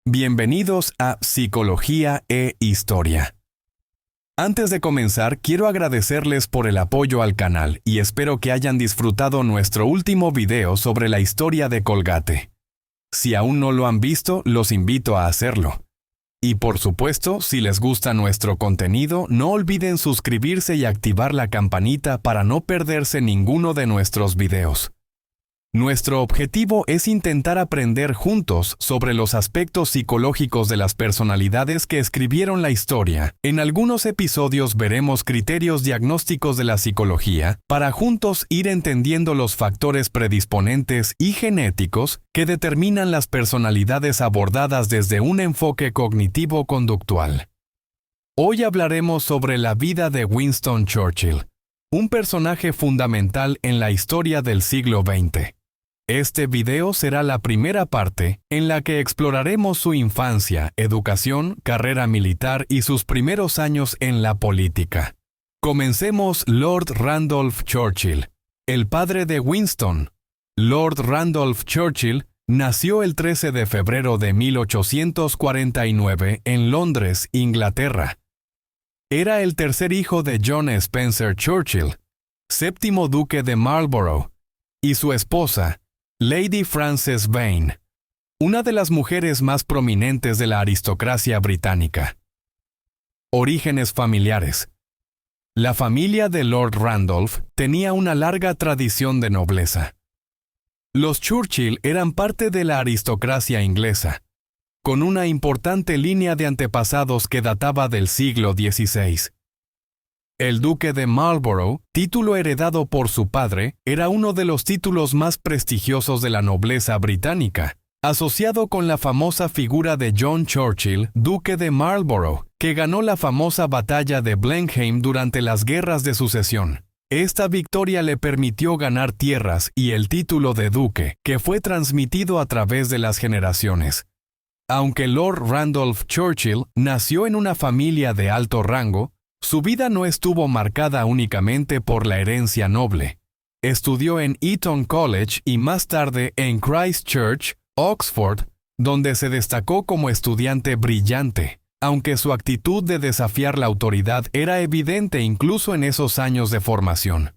Bienvenidos a Psicología e Historia. Antes de comenzar, quiero agradecerles por el apoyo al canal y espero que hayan disfrutado nuestro último video sobre la historia de Colgate. Si aún no lo han visto, los invito a hacerlo. Y por supuesto, si les gusta nuestro contenido, no olviden suscribirse y activar la campanita para no perderse ninguno de nuestros videos. Nuestro objetivo es intentar aprender juntos sobre los aspectos psicológicos de las personalidades que escribieron la historia. En algunos episodios veremos criterios diagnósticos de la psicología para juntos ir entendiendo los factores predisponentes y genéticos que determinan las personalidades abordadas desde un enfoque cognitivo-conductual. Hoy hablaremos sobre la vida de Winston Churchill, un personaje fundamental en la historia del siglo XX. Este video será la primera parte en la que exploraremos su infancia, educación, carrera militar y sus primeros años en la política. Comencemos. Lord Randolph Churchill, el padre de Winston. Lord Randolph Churchill nació el 13 de febrero de 1849 en Londres, Inglaterra. Era el tercer hijo de John Spencer Churchill, séptimo duque de Marlborough, y su esposa, Lady Frances Vane, una de las mujeres más prominentes de la aristocracia británica. Orígenes familiares. La familia de Lord Randolph tenía una larga tradición de nobleza. Los Churchill eran parte de la aristocracia inglesa, con una importante línea de antepasados que databa del siglo XVI. El duque de Marlborough, título heredado por su padre, era uno de los títulos más prestigiosos de la nobleza británica, asociado con la famosa figura de John Churchill, duque de Marlborough, que ganó la famosa batalla de Blenheim durante las guerras de sucesión. Esta victoria le permitió ganar tierras y el título de duque, que fue transmitido a través de las generaciones. Aunque Lord Randolph Churchill nació en una familia de alto rango, su vida no estuvo marcada únicamente por la herencia noble. Estudió en Eton College y más tarde en Christ Church, Oxford, donde se destacó como estudiante brillante, aunque su actitud de desafiar la autoridad era evidente incluso en esos años de formación.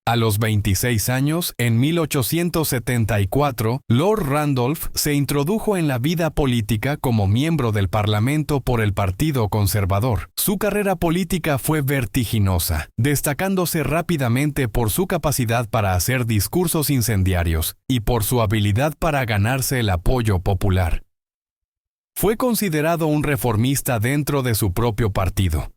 A los 26 años, en 1874, Lord Randolph se introdujo en la vida política como miembro del Parlamento por el Partido Conservador. Su carrera política fue vertiginosa, destacándose rápidamente por su capacidad para hacer discursos incendiarios y por su habilidad para ganarse el apoyo popular. Fue considerado un reformista dentro de su propio partido,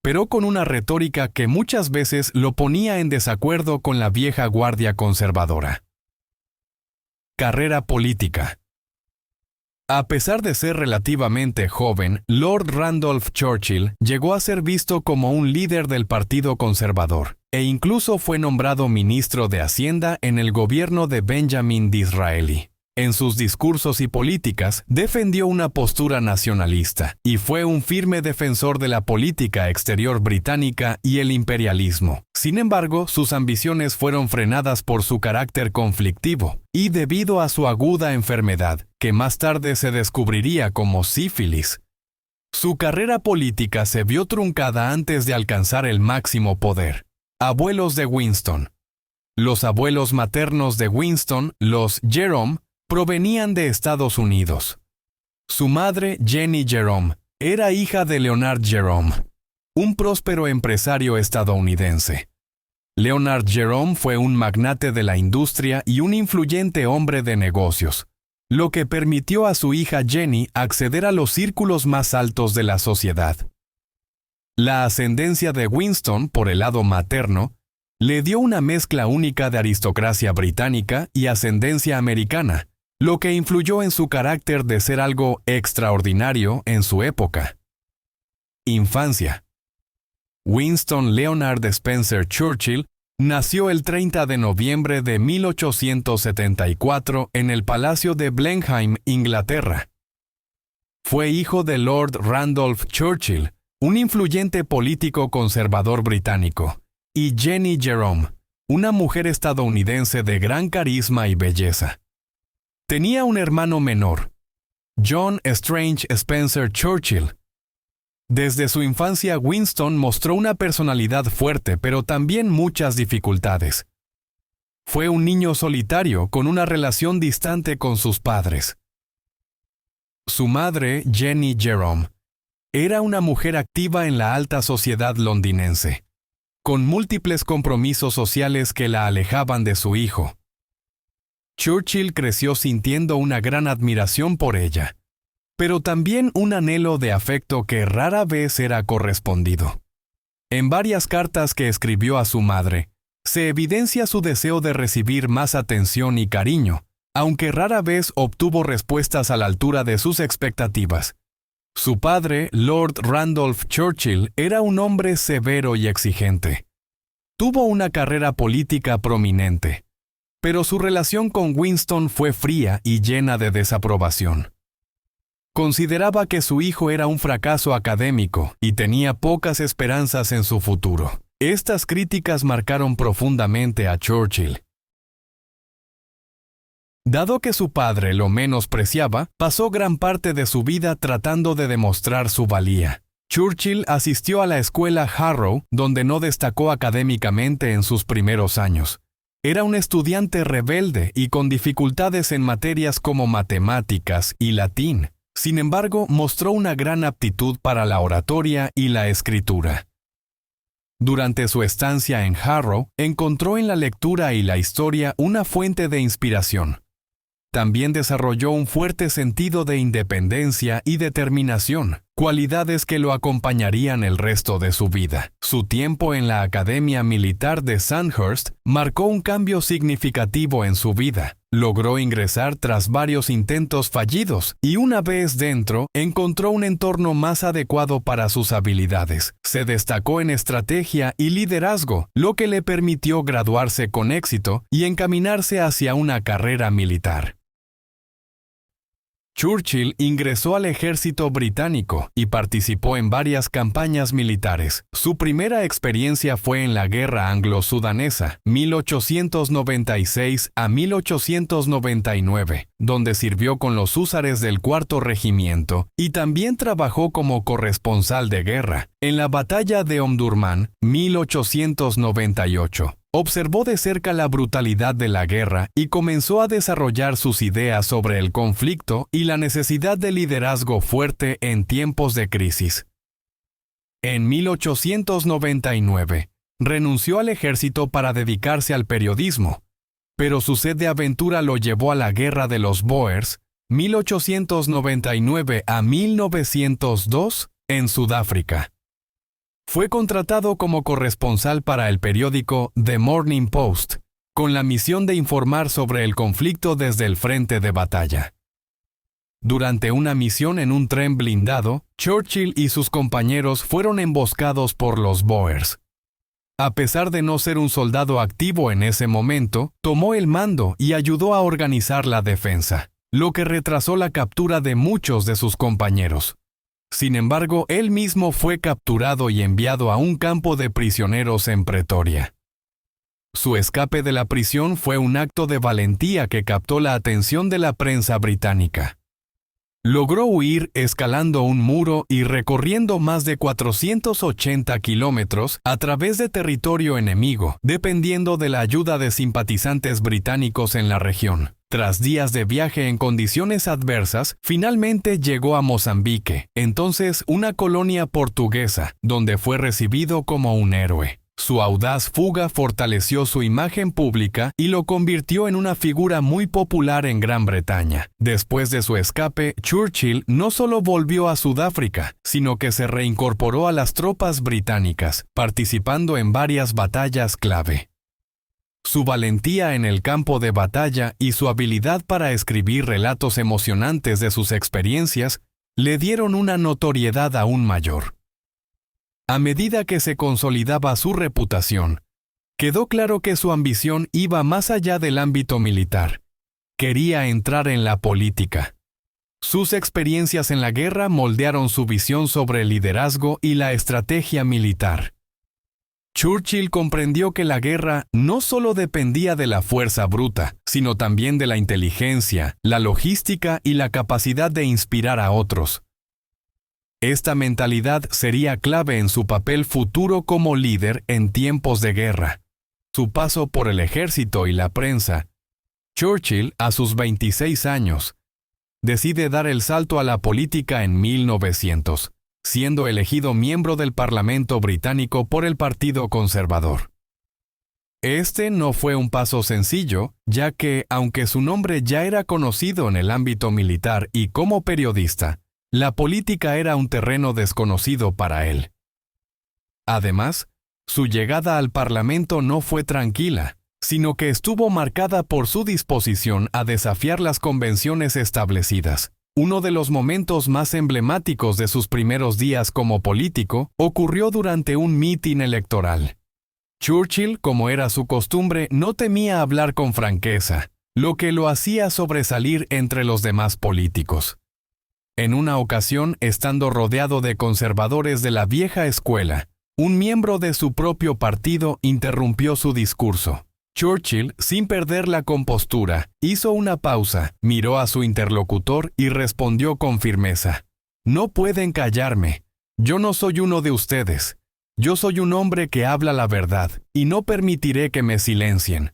pero con una retórica que muchas veces lo ponía en desacuerdo con la vieja guardia conservadora. Carrera política. A pesar de ser relativamente joven, Lord Randolph Churchill llegó a ser visto como un líder del Partido Conservador, e incluso fue nombrado ministro de Hacienda en el gobierno de Benjamin Disraeli. En sus discursos y políticas, defendió una postura nacionalista y fue un firme defensor de la política exterior británica y el imperialismo. Sin embargo, sus ambiciones fueron frenadas por su carácter conflictivo y debido a su aguda enfermedad, que más tarde se descubriría como sífilis. Su carrera política se vio truncada antes de alcanzar el máximo poder. Abuelos de Winston. Los abuelos maternos de Winston, los Jerome, provenían de Estados Unidos. Su madre, Jenny Jerome, era hija de Leonard Jerome, un próspero empresario estadounidense. Leonard Jerome fue un magnate de la industria y un influyente hombre de negocios, lo que permitió a su hija Jenny acceder a los círculos más altos de la sociedad. La ascendencia de Winston por el lado materno le dio una mezcla única de aristocracia británica y ascendencia americana, lo que influyó en su carácter de ser algo extraordinario en su época. Infancia. Winston Leonard Spencer Churchill nació el 30 de noviembre de 1874 en el Palacio de Blenheim, Inglaterra. Fue hijo de Lord Randolph Churchill, un influyente político conservador británico, y Jenny Jerome, una mujer estadounidense de gran carisma y belleza. Tenía un hermano menor, John Strange Spencer Churchill. Desde su infancia, Winston mostró una personalidad fuerte, pero también muchas dificultades. Fue un niño solitario con una relación distante con sus padres. Su madre, Jenny Jerome, era una mujer activa en la alta sociedad londinense, con múltiples compromisos sociales que la alejaban de su hijo. Churchill creció sintiendo una gran admiración por ella, pero también un anhelo de afecto que rara vez era correspondido. En varias cartas que escribió a su madre, se evidencia su deseo de recibir más atención y cariño, aunque rara vez obtuvo respuestas a la altura de sus expectativas. Su padre, Lord Randolph Churchill, era un hombre severo y exigente. Tuvo una carrera política prominente, pero su relación con Winston fue fría y llena de desaprobación. Consideraba que su hijo era un fracaso académico y tenía pocas esperanzas en su futuro. Estas críticas marcaron profundamente a Churchill. Dado que su padre lo menospreciaba, pasó gran parte de su vida tratando de demostrar su valía. Churchill asistió a la escuela Harrow, donde no destacó académicamente en sus primeros años. Era un estudiante rebelde y con dificultades en materias como matemáticas y latín. Sin embargo, mostró una gran aptitud para la oratoria y la escritura. Durante su estancia en Harrow, encontró en la lectura y la historia una fuente de inspiración. También desarrolló un fuerte sentido de independencia y determinación, cualidades que lo acompañarían el resto de su vida. Su tiempo en la Academia Militar de Sandhurst marcó un cambio significativo en su vida. Logró ingresar tras varios intentos fallidos y una vez dentro, encontró un entorno más adecuado para sus habilidades. Se destacó en estrategia y liderazgo, lo que le permitió graduarse con éxito y encaminarse hacia una carrera militar. Churchill ingresó al ejército británico y participó en varias campañas militares. Su primera experiencia fue en la Guerra Anglo-Sudanesa, 1896 a 1899, donde sirvió con los húsares del Cuarto Regimiento y también trabajó como corresponsal de guerra. En la Batalla de Omdurmán, 1898. Observó de cerca la brutalidad de la guerra y comenzó a desarrollar sus ideas sobre el conflicto y la necesidad de liderazgo fuerte en tiempos de crisis. En 1899, renunció al ejército para dedicarse al periodismo, pero su sed de aventura lo llevó a la Guerra de los Boers, 1899 a 1902, en Sudáfrica. Fue contratado como corresponsal para el periódico The Morning Post, con la misión de informar sobre el conflicto desde el frente de batalla. Durante una misión en un tren blindado, Churchill y sus compañeros fueron emboscados por los Boers. A pesar de no ser un soldado activo en ese momento, tomó el mando y ayudó a organizar la defensa, lo que retrasó la captura de muchos de sus compañeros. Sin embargo, él mismo fue capturado y enviado a un campo de prisioneros en Pretoria. Su escape de la prisión fue un acto de valentía que captó la atención de la prensa británica. Logró huir escalando un muro y recorriendo más de 480 kilómetros a través de territorio enemigo, dependiendo de la ayuda de simpatizantes británicos en la región. Tras días de viaje en condiciones adversas, finalmente llegó a Mozambique, entonces una colonia portuguesa, donde fue recibido como un héroe. Su audaz fuga fortaleció su imagen pública y lo convirtió en una figura muy popular en Gran Bretaña. Después de su escape, Churchill no solo volvió a Sudáfrica, sino que se reincorporó a las tropas británicas, participando en varias batallas clave. Su valentía en el campo de batalla y su habilidad para escribir relatos emocionantes de sus experiencias le dieron una notoriedad aún mayor. A medida que se consolidaba su reputación, quedó claro que su ambición iba más allá del ámbito militar. Quería entrar en la política. Sus experiencias en la guerra moldearon su visión sobre el liderazgo y la estrategia militar. Churchill comprendió que la guerra no solo dependía de la fuerza bruta, sino también de la inteligencia, la logística y la capacidad de inspirar a otros. Esta mentalidad sería clave en su papel futuro como líder en tiempos de guerra. Su paso por el ejército y la prensa. Churchill, a sus 26 años, decide dar el salto a la política en 1900, siendo elegido miembro del Parlamento británico por el Partido Conservador. Este no fue un paso sencillo, ya que, aunque su nombre ya era conocido en el ámbito militar y como periodista, la política era un terreno desconocido para él. Además, su llegada al Parlamento no fue tranquila, sino que estuvo marcada por su disposición a desafiar las convenciones establecidas. Uno de los momentos más emblemáticos de sus primeros días como político ocurrió durante un mitin electoral. Churchill, como era su costumbre, no temía hablar con franqueza, lo que lo hacía sobresalir entre los demás políticos. En una ocasión, estando rodeado de conservadores de la vieja escuela, un miembro de su propio partido interrumpió su discurso. Churchill, sin perder la compostura, hizo una pausa, miró a su interlocutor y respondió con firmeza: «No pueden callarme. Yo no soy uno de ustedes. Yo soy un hombre que habla la verdad, y no permitiré que me silencien».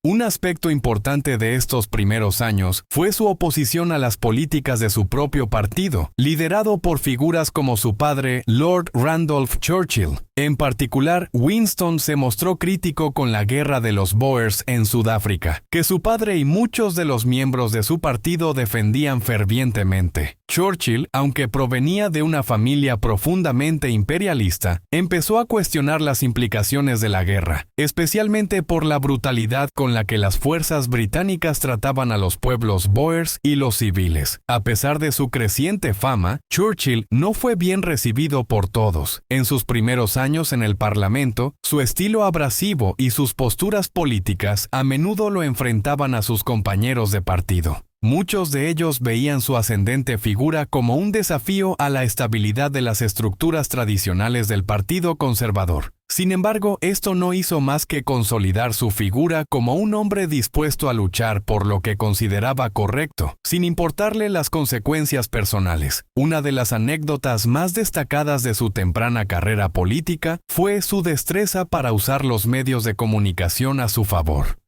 Un aspecto importante de estos primeros años fue su oposición a las políticas de su propio partido, liderado por figuras como su padre, Lord Randolph Churchill. En particular, Winston se mostró crítico con la guerra de los Boers en Sudáfrica, que su padre y muchos de los miembros de su partido defendían fervientemente. Churchill, aunque provenía de una familia profundamente imperialista, empezó a cuestionar las implicaciones de la guerra, especialmente por la brutalidad con la que las fuerzas británicas trataban a los pueblos Boers y los civiles. A pesar de su creciente fama, Churchill no fue bien recibido por todos. En sus primeros años en el Parlamento, su estilo abrasivo y sus posturas políticas a menudo lo enfrentaban a sus compañeros de partido. Muchos de ellos veían su ascendente figura como un desafío a la estabilidad de las estructuras tradicionales del Partido Conservador. Sin embargo, esto no hizo más que consolidar su figura como un hombre dispuesto a luchar por lo que consideraba correcto, sin importarle las consecuencias personales. Una de las anécdotas más destacadas de su temprana carrera política fue su destreza para usar los medios de comunicación a su favor.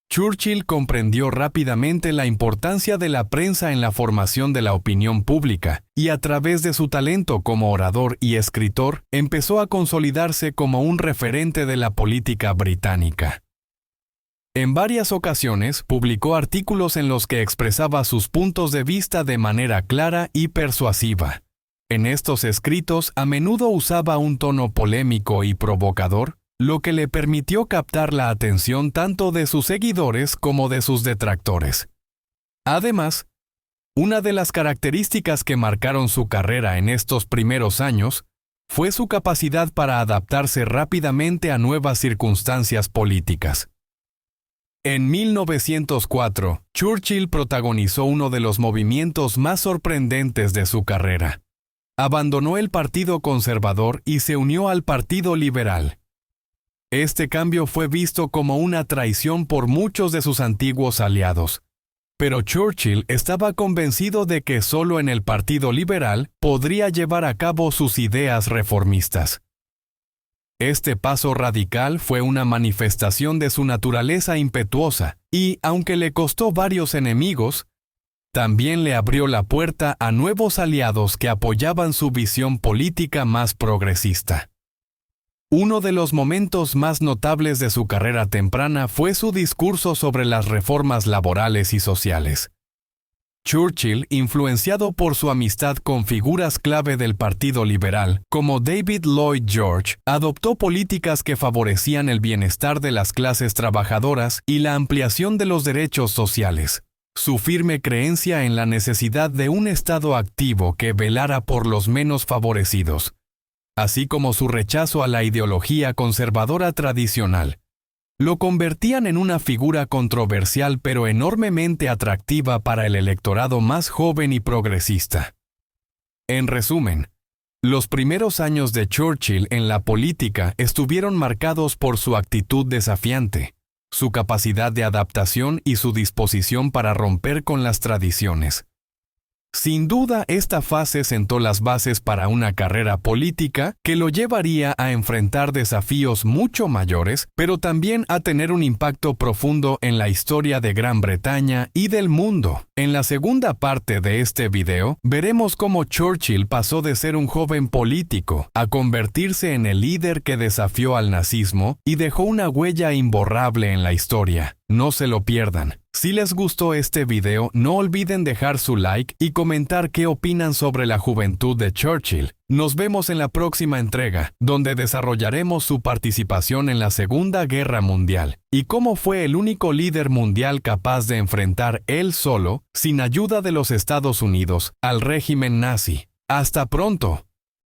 Churchill comprendió rápidamente la importancia de la prensa en la formación de la opinión pública, y a través de su talento como orador y escritor, empezó a consolidarse como un referente de la política británica. En varias ocasiones publicó artículos en los que expresaba sus puntos de vista de manera clara y persuasiva. En estos escritos a menudo usaba un tono polémico y provocador, lo que le permitió captar la atención tanto de sus seguidores como de sus detractores. Además, una de las características que marcaron su carrera en estos primeros años fue su capacidad para adaptarse rápidamente a nuevas circunstancias políticas. En 1904, Churchill protagonizó uno de los movimientos más sorprendentes de su carrera. Abandonó el Partido Conservador y se unió al Partido Liberal. Este cambio fue visto como una traición por muchos de sus antiguos aliados, pero Churchill estaba convencido de que solo en el Partido Liberal podría llevar a cabo sus ideas reformistas. Este paso radical fue una manifestación de su naturaleza impetuosa y, aunque le costó varios enemigos, también le abrió la puerta a nuevos aliados que apoyaban su visión política más progresista. Uno de los momentos más notables de su carrera temprana fue su discurso sobre las reformas laborales y sociales. Churchill, influenciado por su amistad con figuras clave del Partido Liberal, como David Lloyd George, adoptó políticas que favorecían el bienestar de las clases trabajadoras y la ampliación de los derechos sociales. Su firme creencia en la necesidad de un Estado activo que velara por los menos favorecidos, así como su rechazo a la ideología conservadora tradicional, lo convertían en una figura controversial pero enormemente atractiva para el electorado más joven y progresista. En resumen, Los primeros años de Churchill en la política estuvieron marcados por su actitud desafiante, su capacidad de adaptación y su disposición para romper con las tradiciones. Sin duda, esta fase sentó las bases para una carrera política que lo llevaría a enfrentar desafíos mucho mayores, pero también a tener un impacto profundo en la historia de Gran Bretaña y del mundo. En la segunda parte de este video, veremos cómo Churchill pasó de ser un joven político a convertirse en el líder que desafió al nazismo y dejó una huella imborrable en la historia. No se lo pierdan. Si les gustó este video, no olviden dejar su like y comentar qué opinan sobre la juventud de Churchill. Nos vemos en la próxima entrega, donde desarrollaremos su participación en la Segunda Guerra Mundial y cómo fue el único líder mundial capaz de enfrentar él solo, sin ayuda de los Estados Unidos, al régimen nazi. ¡Hasta pronto!